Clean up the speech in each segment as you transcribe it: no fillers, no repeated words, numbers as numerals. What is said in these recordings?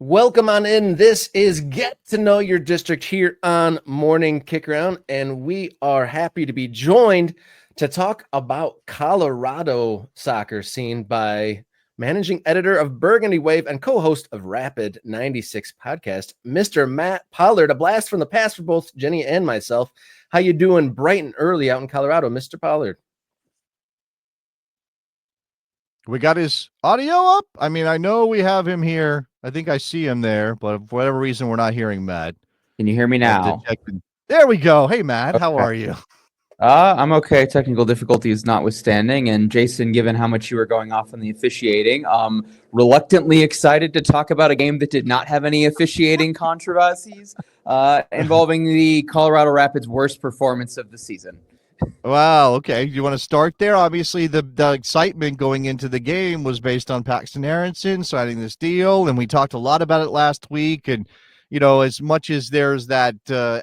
Welcome on in. This is Get to Know Your District here on Morning Kickaround, and we are happy to be joined to talk about Colorado soccer scene by managing editor of Burgundy Wave and co-host of Rapid 96 podcast, Mr. Matt Pollard. A blast from the past for both Jenny and myself. How you doing bright and early out in Colorado, Mr. Pollard? We got his audio up. I mean, I know we have him here. I think I see him there, but for whatever reason, we're not hearing Matt. Can you hear me now? There we go. Hey, Matt, how Okay. are you? I'm okay. Technical difficulties notwithstanding. And Jason, given how much you were going off on the officiating, reluctantly excited to talk about a game that did not have any officiating controversies involving the Colorado Rapids' worst performance of the season. Wow. Okay. You want to start there? Obviously, the excitement going into the game was based on Paxten Aaronson signing this deal, and we talked a lot about it last week. And you know, as much as there's that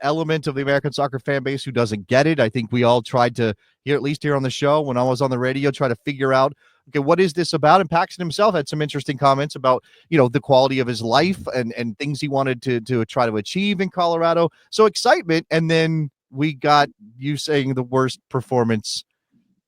element of the American soccer fan base who doesn't get it, I think we all tried to, at least here on the show, when I was on the radio, try to figure out, okay, what is this about? And Paxten himself had some interesting comments about, you know, the quality of his life and things he wanted to try to achieve in Colorado. So excitement, and then we got you saying the worst performance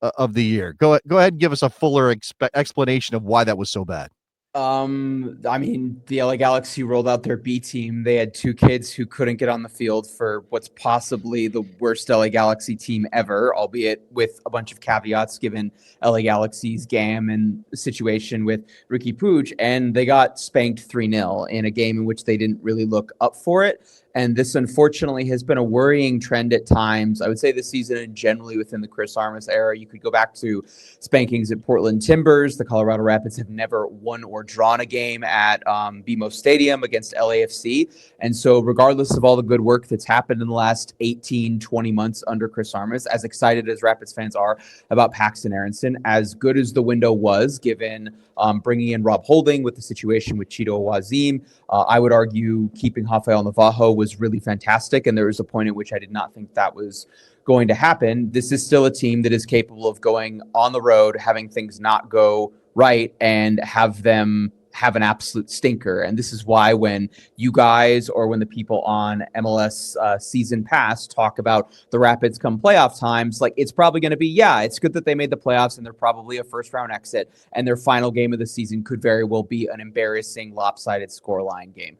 of the year. Go ahead and give us a fuller explanation of why that was so bad. I mean, the LA Galaxy rolled out their B team. They had two kids who couldn't get on the field for what's possibly the worst LA Galaxy team ever, albeit with a bunch of caveats given LA Galaxy's game and situation with Ricky Puig. And they got spanked 3-0 in a game in which they didn't really look up for it. And this, unfortunately, has been a worrying trend at times. I would say this season and generally within the Chris Armas era. You could go back to spankings at Portland Timbers. The Colorado Rapids have never won or drawn a game at BMO Stadium against LAFC. And so regardless of all the good work that's happened in the last 18, 20 months under Chris Armas, as excited as Rapids fans are about Paxten Aaronson, as good as the window was given bringing in Rob Holding with the situation with Cheeto Awazim, I would argue keeping Rafael Navajo was really fantastic. And there was a point at which I did not think that was going to happen. This is still a team that is capable of going on the road, having things not go right, and have them have an absolute stinker. And this is why when you guys or when the people on MLS Season Pass talk about the Rapids come playoff times, like it's probably going to be, yeah, it's good that they made the playoffs and they're probably a first round exit, and their final game of the season could very well be an embarrassing lopsided scoreline game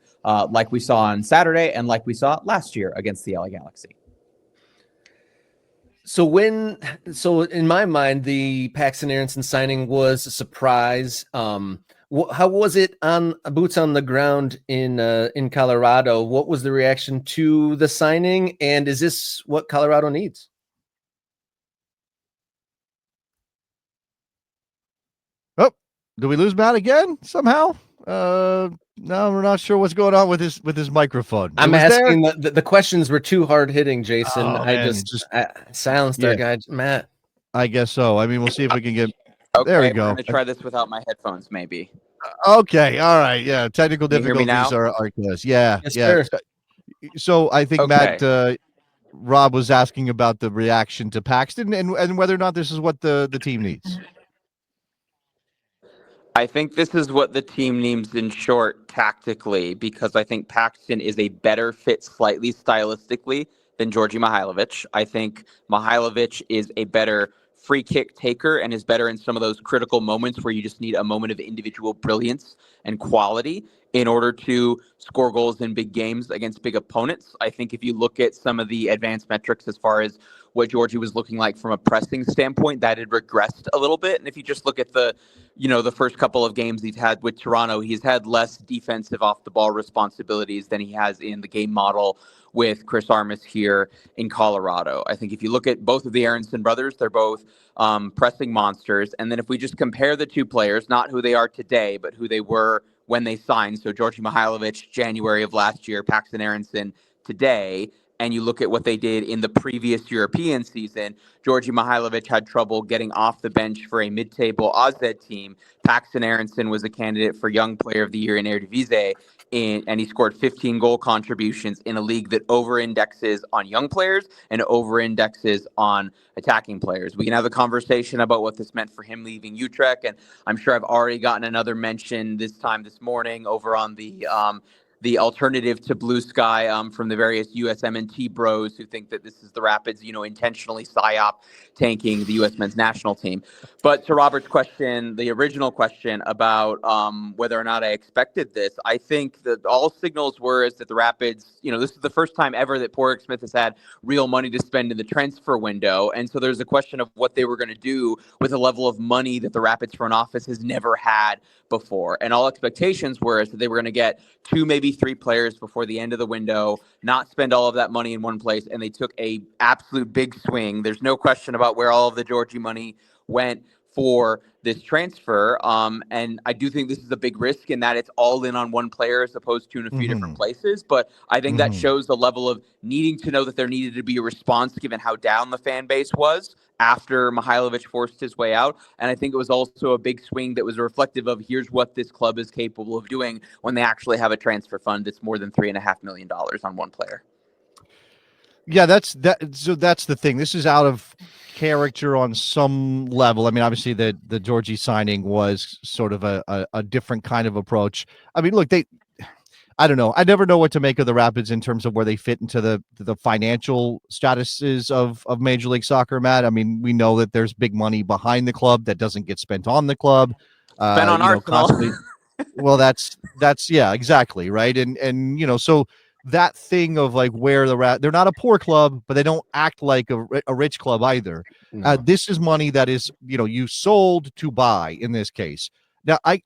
like we saw on Saturday and like we saw last year against the LA Galaxy. So in my mind, the Paxten Aaronson signing was a surprise. How was it on boots on the ground in Colorado? What was the reaction to the signing, and is this what Colorado needs? Oh, do we lose Matt again somehow? No, we're not sure what's going on with his microphone. I'm asking the questions were too hard hitting, Jason. Oh, I silenced our guy, Matt. I guess so. I mean, we'll see if we can get. Okay, there we go. We're going to try this without my headphones, maybe. Okay, all right. Yeah, technical difficulties are close. Yeah, yes, yeah. Sir. So I think Matt, Rob was asking about the reaction to Paxten and whether or not this is what the team needs. I think this is what the team needs in short tactically, because I think Paxten is a better fit slightly stylistically than Georgi Mihailovic. I think Mihailovic is a better free kick taker and is better in some of those critical moments where you just need a moment of individual brilliance and quality in order to score goals in big games against big opponents. I think if you look at some of the advanced metrics as far as what Georgie was looking like from a pressing standpoint, that had regressed a little bit. And if you just look at the first couple of games he's had with Toronto, he's had less defensive off the ball responsibilities than he has in the game model with Chris Armas here in Colorado. I think if you look at both of the Aaronson brothers, they're both pressing monsters. And then if we just compare the two players, not who they are today, but who they were when they signed. So Georgi Mihailovic, January of last year, Paxten Aaronson today, and you look at what they did in the previous European season, Georgi Mihailovic had trouble getting off the bench for a mid-table AZ team. Paxten Aaronson was a candidate for Young Player of the Year in Eredivisie, and he scored 15 goal contributions in a league that over-indexes on young players and over-indexes on attacking players. We can have a conversation about what this meant for him leaving Utrecht, and I'm sure I've already gotten another mention this morning over on the alternative to Blue Sky from the various USMNT bros who think that this is the Rapids, intentionally psyop tanking the U.S. men's national team. But to Robert's question, the original question about whether or not I expected this, I think that all signals were is that the Rapids, this is the first time ever that Porrick Smith has had real money to spend in the transfer window. And so there's a question of what they were going to do with a level of money that the Rapids front office has never had before. And all expectations were is that they were going to get 2, maybe 3 players before the end of the window, not spend all of that money in one place. And they took a absolute big swing. There's no question about where all of the Georgie money went for this transfer. And I do think this is a big risk in that it's all in on one player as opposed to in a few different places. But I think that shows the level of needing to know that there needed to be a response given how down the fan base was after Mihailovic forced his way out. And I think it was also a big swing that was reflective of here's what this club is capable of doing when they actually have a transfer fund that's more than $3.5 million on one player. Yeah, that's the thing. This is out of character on some level. I mean, obviously the Georgie signing was sort of a different kind of approach. I mean, look, I don't know. I never know what to make of the Rapids in terms of where they fit into the financial statuses of Major League Soccer, Matt. I mean, we know that there's big money behind the club that doesn't get spent on the club. Spent on Arsenal. Constantly. Well, that's yeah, exactly, right. And so that thing of like where they're not a poor club, but they don't act like a rich club either. No. This is money that is, you sold to buy in this case. Now, I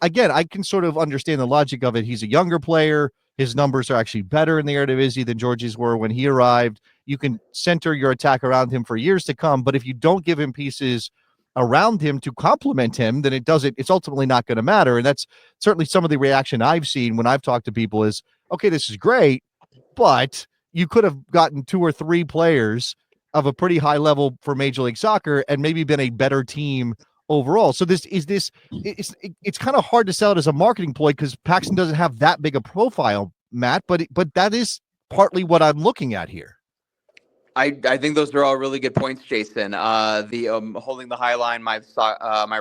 can sort of understand the logic of it. He's a younger player. His numbers are actually better in the Eredivisie than Georgie's were when he arrived. You can center your attack around him for years to come, but if you don't give him pieces around him to complement him, then it's ultimately not going to matter. And that's certainly some of the reaction I've seen when I've talked to people is, okay, this is great, but you could have gotten 2 or 3 players of a pretty high level for Major League Soccer and maybe been a better team overall. So it's kind of hard to sell it as a marketing ploy because Paxten doesn't have that big a profile, Matt, but that is partly what I'm looking at here. I think those are all really good points, Jason. The Holding the High Line, my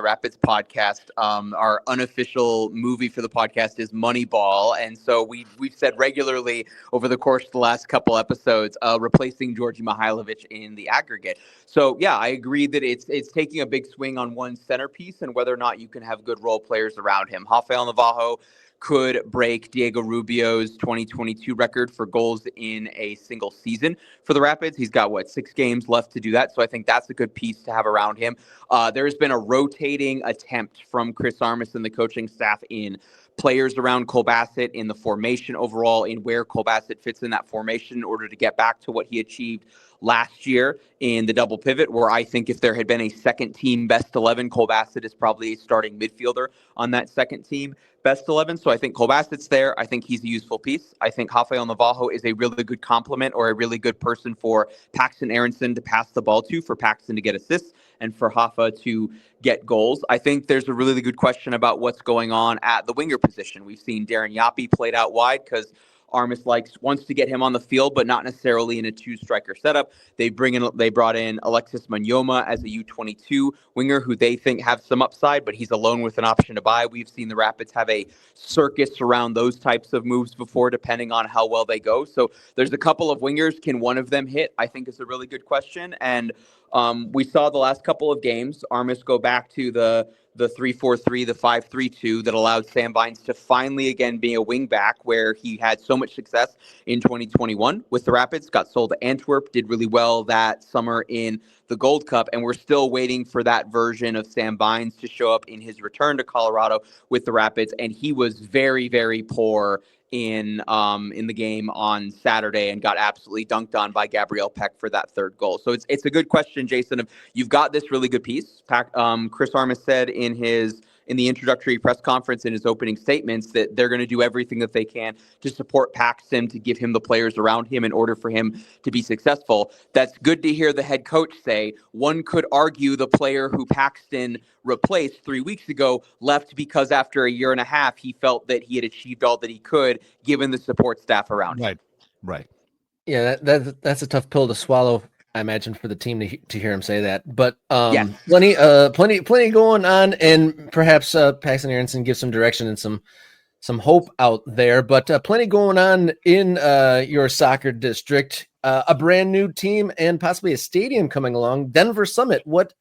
Rapids podcast, our unofficial movie for the podcast is Moneyball, and so we've said regularly over the course of the last couple episodes, replacing Georgi Mihailovic in the aggregate. So yeah, I agree that it's taking a big swing on one centerpiece, and whether or not you can have good role players around him. Rafael Navarro could break Diego Rubio's 2022 record for goals in a single season for the Rapids. He's got, 6 games left to do that. So I think that's a good piece to have around him. There's been a rotating attempt from Chris Aarsonson, the coaching staff, in players around Cole Bassett, in the formation overall, in where Cole Bassett fits in that formation in order to get back to what he achieved last year in the double pivot, where I think if there had been a second team best 11, Cole Bassett is probably a starting midfielder on that second team best 11. So I think Cole Bassett's there. I think he's a useful piece. I think Rafael Navarro is a really good complement or a really good person for Paxten Aaronson to pass the ball to, for Paxten to get assists, and for Rafa to get goals. I think there's a really good question about what's going on at the winger position. We've seen Darren Yapi played out wide because Armis wants to get him on the field, but not necessarily in a 2-striker setup. They brought in Alexis Manyoma as a U22 winger who they think have some upside, but he's a loan with an option to buy. We've seen the Rapids have a circus around those types of moves before, depending on how well they go. So there's a couple of wingers. Can one of them hit? I think is a really good question. And we saw the last couple of games, Armis go back to the 3-4-3, the 5-3-2 that allowed Sam Vines to finally again be a wing back, where he had so much success in 2021 with the Rapids, got sold to Antwerp, did really well that summer in the Gold Cup, and we're still waiting for that version of Sam Vines to show up in his return to Colorado with the Rapids, and he was very, very poor in the game on Saturday and got absolutely dunked on by Gabriel Peck for that third goal. So it's a good question, Jason. If you've got this really good piece, Chris Armis said in his in the introductory press conference in his opening statements that they're going to do everything that they can to support Paxten, to give him the players around him in order for him to be successful. That's good to hear the head coach say. One could argue the player who Paxten replaced 3 weeks ago left because after a year and a half, he felt that he had achieved all that he could given the support staff around him. Right. Yeah, that's a tough pill to swallow, I imagine, for the team to hear him say that. But Yes. plenty going on, and perhaps Paxten Aaronson gives some direction and some hope out there. But plenty going on in your soccer district. A brand new team and possibly a stadium coming along. Denver Summit. What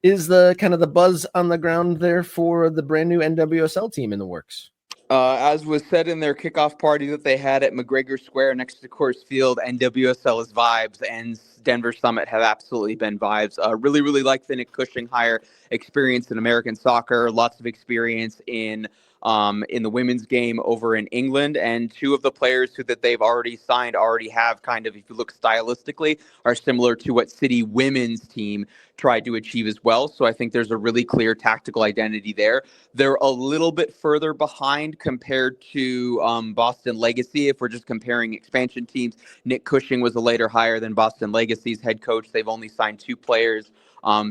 is the kind of the buzz on the ground there for the brand new NWSL team in the works? As was said in their kickoff party that they had at McGregor Square next to Coors Field, NWSL is vibes, and Denver Summit have absolutely been vibes. Really, really like the Nick Cushing hire. Experience in American soccer, lots of experience in the women's game over in England, and two of the players that they've already signed already have kind of, if you look stylistically, are similar to what City women's team tried to achieve as well. So I think there's a really clear tactical identity there. They're a little bit further behind compared to Boston Legacy. If we're just comparing expansion teams, Nick Cushing was a later hire than Boston Legacy's head coach. They've only signed 2 players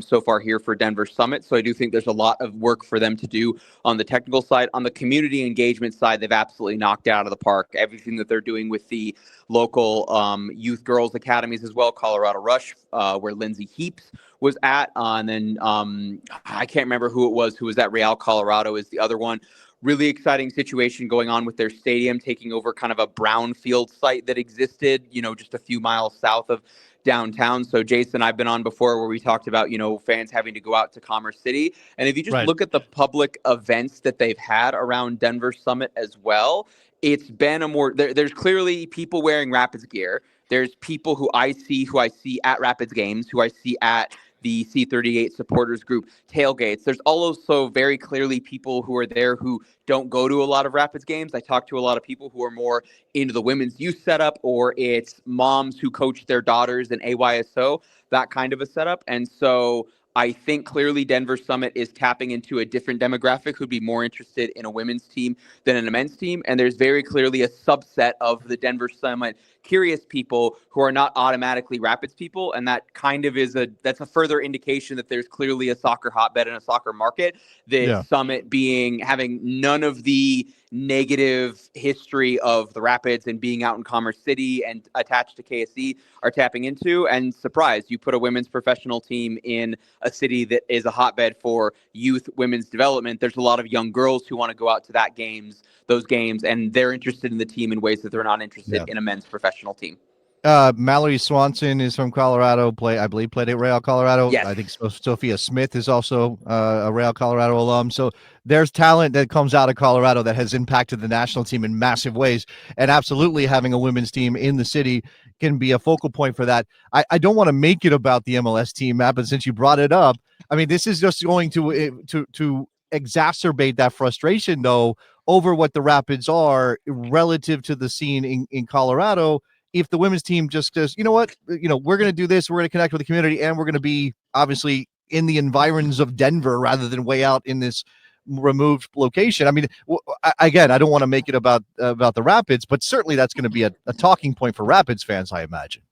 so far here for Denver Summit. So I do think there's a lot of work for them to do on the technical side. On the community engagement side, they've absolutely knocked out of the park. Everything that they're doing with the local youth girls academies as well, Colorado Rush, where Lindsay Heaps was at. And then I can't remember who was at Real Colorado is the other one. Really exciting situation going on with their stadium, taking over kind of a brownfield site that existed, just a few miles south of downtown. So Jason, I've been on before where we talked about, fans having to go out to Commerce City. And if you just look at the public events that they've had around Denver Summit as well, it's been there's clearly people wearing Rapids gear. There's people who I see at Rapids games, who I see at the C38 supporters group tailgates. There's also very clearly people who are there who don't go to a lot of Rapids games. I talk to a lot of people who are more into the women's youth setup, or it's moms who coach their daughters in AYSO, that kind of a setup. And so I think clearly Denver Summit is tapping into a different demographic who'd be more interested in a women's team than in a men's team. And there's very clearly a subset of the Denver Summit curious people who are not automatically Rapids people. And that kind of that's a further indication that there's clearly a soccer hotbed and a soccer market. The Summit having none of the negative history of the Rapids and being out in Commerce City and attached to KSE are tapping into. And surprise, you put a women's professional team in a city that is a hotbed for youth women's development. There's a lot of young girls who want to go out to those games, and they're interested in the team in ways that they're not interested in a men's professional team. Mallory Swanson is from Colorado. I believe played at Real Colorado. Yes. I think Sophia Smith is also a Real Colorado alum. So there's talent that comes out of Colorado that has impacted the national team in massive ways. And absolutely having a women's team in the city can be a focal point for that. I don't want to make it about the MLS team, Matt, but since you brought it up, I mean, this is just going to exacerbate that frustration, though, over what the Rapids are relative to the scene in Colorado. If the women's team just says, you know what, we're going to do this, we're going to connect with the community, and we're going to be obviously in the environs of Denver rather than way out in this removed location. I mean, again, I don't want to make it about the Rapids, but certainly that's going to be a talking point for Rapids fans, I imagine.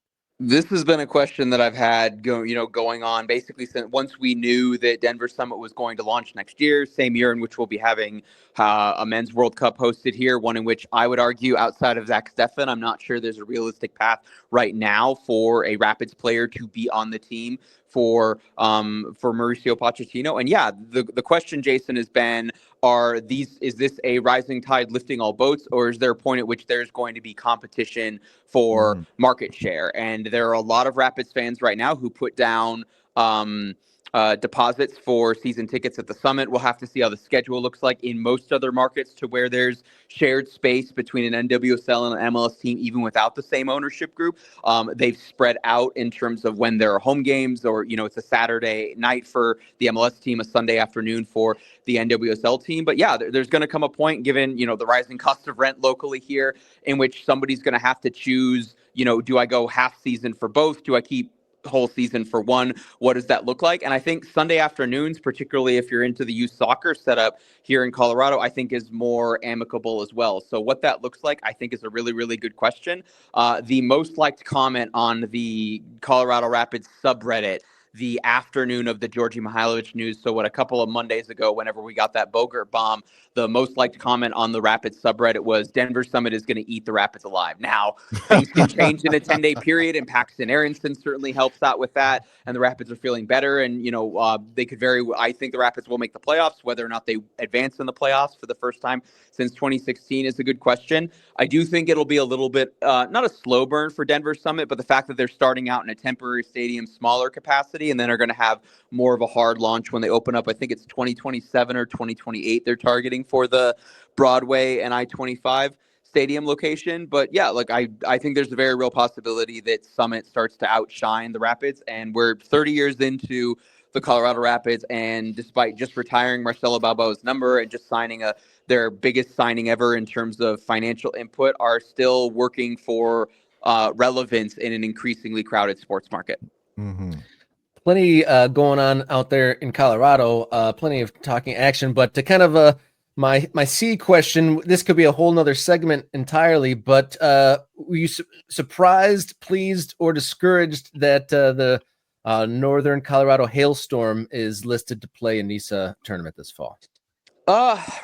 This has been a question that I've had going on basically since once we knew that Denver Summit was going to launch next year, same year in which we'll be having a men's World Cup hosted here, one in which I would argue outside of Zach Steffen, I'm not sure there's a realistic path right now for a Rapids player to be on the team for Mauricio Pochettino. And yeah, the question, Jason, has been, is this a rising tide lifting all boats, or is there a point at which there's going to be competition for market share? And there are a lot of Rapids fans right now who put down deposits for season tickets at the Summit. We'll have to see how the schedule looks like in most other markets to where there's shared space between an NWSL and an MLS team, even without the same ownership group. They've spread out in terms of when there are home games, or, it's a Saturday night for the MLS team, a Sunday afternoon for the NWSL team. But yeah, there's going to come a point, given, the rising cost of rent locally here, in which somebody's going to have to choose, do I go half season for both? Do I keep whole season for one. What does that look like? And I think Sunday afternoons, particularly if you're into the youth soccer setup here in Colorado, I think is more amicable as well. So what that looks like, I think is a really, really good question. The most liked comment on the Colorado Rapids subreddit the afternoon of the Georgi Mihailovic news. So a couple of Mondays ago, whenever we got that Bogert bomb, the most liked comment on the Rapids subreddit was Denver Summit is going to eat the Rapids alive. Now, things can change in a 10-day period, and Paxten Aaronson certainly helps out with that, and the Rapids are feeling better, and, they could I think the Rapids will make the playoffs. Whether or not they advance in the playoffs for the first time since 2016 is a good question. I do think it'll be a little bit, not a slow burn for Denver Summit, but the fact that they're starting out in a temporary stadium, smaller capacity, and then are going to have more of a hard launch when they open up. I think it's 2027 or 2028 they're targeting for the Broadway and I-25 stadium location. But yeah, I think there's a very real possibility that Summit starts to outshine the Rapids, and we're 30 years into the Colorado Rapids, and despite just retiring Marcelo Balboa's number and just signing their biggest signing ever in terms of financial input, are still working for relevance in an increasingly crowded sports market. Mm-hmm. Plenty going on out there in Colorado, plenty of talking action, but to kind of my C question, this could be a whole nother segment entirely, but were you surprised, pleased, or discouraged that the Northern Colorado Hailstorm is listed to play a NISA tournament this fall?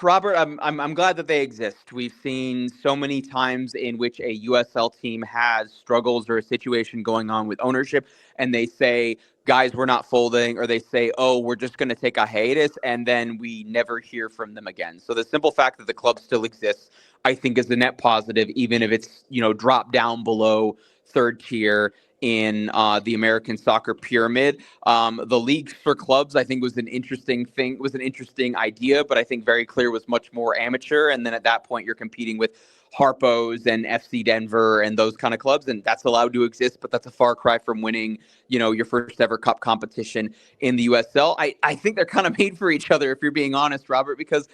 Robert, I'm glad that they exist. We've seen so many times in which a USL team has struggles or a situation going on with ownership, and they say, guys, we're not folding, or they say, oh, we're just going to take a hiatus, and then we never hear from them again. So the simple fact that the club still exists, I think, is a net positive, even if it's, dropped down below third tier in the American soccer pyramid. The leagues for clubs, I think, was an interesting idea, but I think very clear was much more amateur. And then at that point, you're competing with Harpo's and FC Denver and those kind of clubs, and that's allowed to exist, but that's a far cry from winning, your first ever cup competition in the USL. I think they're kind of made for each other, if you're being honest, Robert, because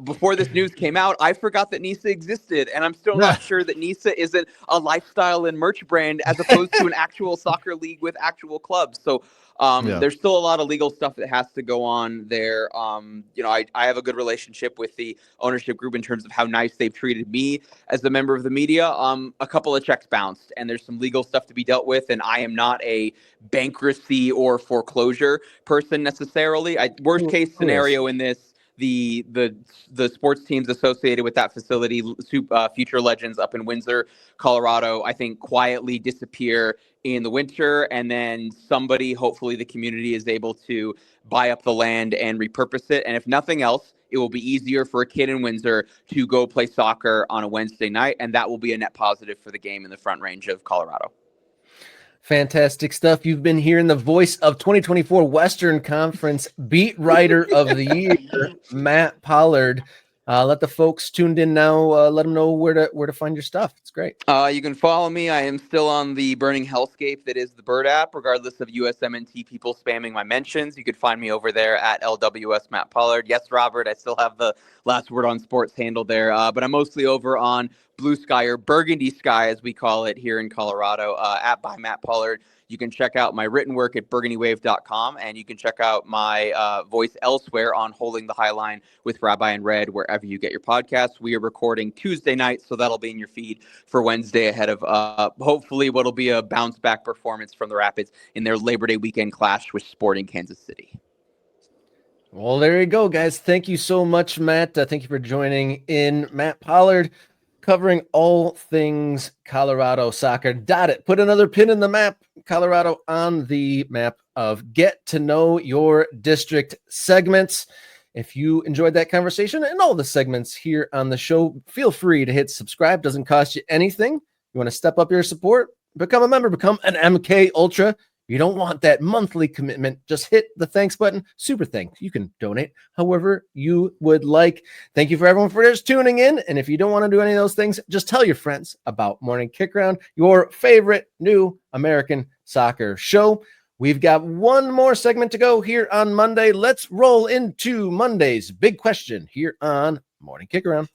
before this news came out, I forgot that NISA existed, and I'm still not sure that NISA isn't a lifestyle and merch brand as opposed to an actual soccer league with actual clubs. So there's still a lot of legal stuff that has to go on there. I have a good relationship with the ownership group in terms of how nice they've treated me as a member of the media. A couple of checks bounced, and there's some legal stuff to be dealt with, and I am not a bankruptcy or foreclosure person necessarily. Worst case scenario in this, the sports teams associated with that facility, Future Legends up in Windsor, Colorado, I think quietly disappear in the winter, and then somebody, hopefully the community, is able to buy up the land and repurpose it. And if nothing else, it will be easier for a kid in Windsor to go play soccer on a Wednesday night, and that will be a net positive for the game in the Front Range of Colorado. Fantastic stuff. You've been hearing the voice of 2024 Western Conference Beat Writer of the Year, Matt Pollard. Let the folks tuned in now, let them know where to find your stuff. It's great. You can follow me. I am still on the burning hellscape that is the Bird app, regardless of USMNT people spamming my mentions. You could find me over there at LWS Matt Pollard. Yes, Robert, I still have the last word on sports handle there, but I'm mostly over on Blue Sky, or Burgundy Sky, as we call it here in Colorado, at by Matt Pollard. You can check out my written work at burgundywave.com, and you can check out my voice elsewhere on Holding the High Line with Rabbi and Red, wherever you get your podcasts. We are recording Tuesday night, so that'll be in your feed for Wednesday ahead of hopefully what'll be a bounce-back performance from the Rapids in their Labor Day weekend clash with Sporting Kansas City. Well, there you go, guys. Thank you so much, Matt. Thank you for joining in. Matt Pollard, covering all things Colorado soccer. Dot it. Put another pin in the map. Colorado on the map of Get to Know Your District segments. If you enjoyed that conversation and all the segments here on the show, feel free to hit subscribe. Doesn't cost you anything. You want to step up your support? Become a member. Become an MK Ultra. You don't want that monthly commitment. Just hit the thanks button. Super thanks. You can donate however you would like. Thank you for everyone for just tuning in. And if you don't want to do any of those things, just tell your friends about Morning Kick Around, your favorite new American soccer show. We've got one more segment to go here on Monday. Let's roll into Monday's big question here on Morning Kick Around.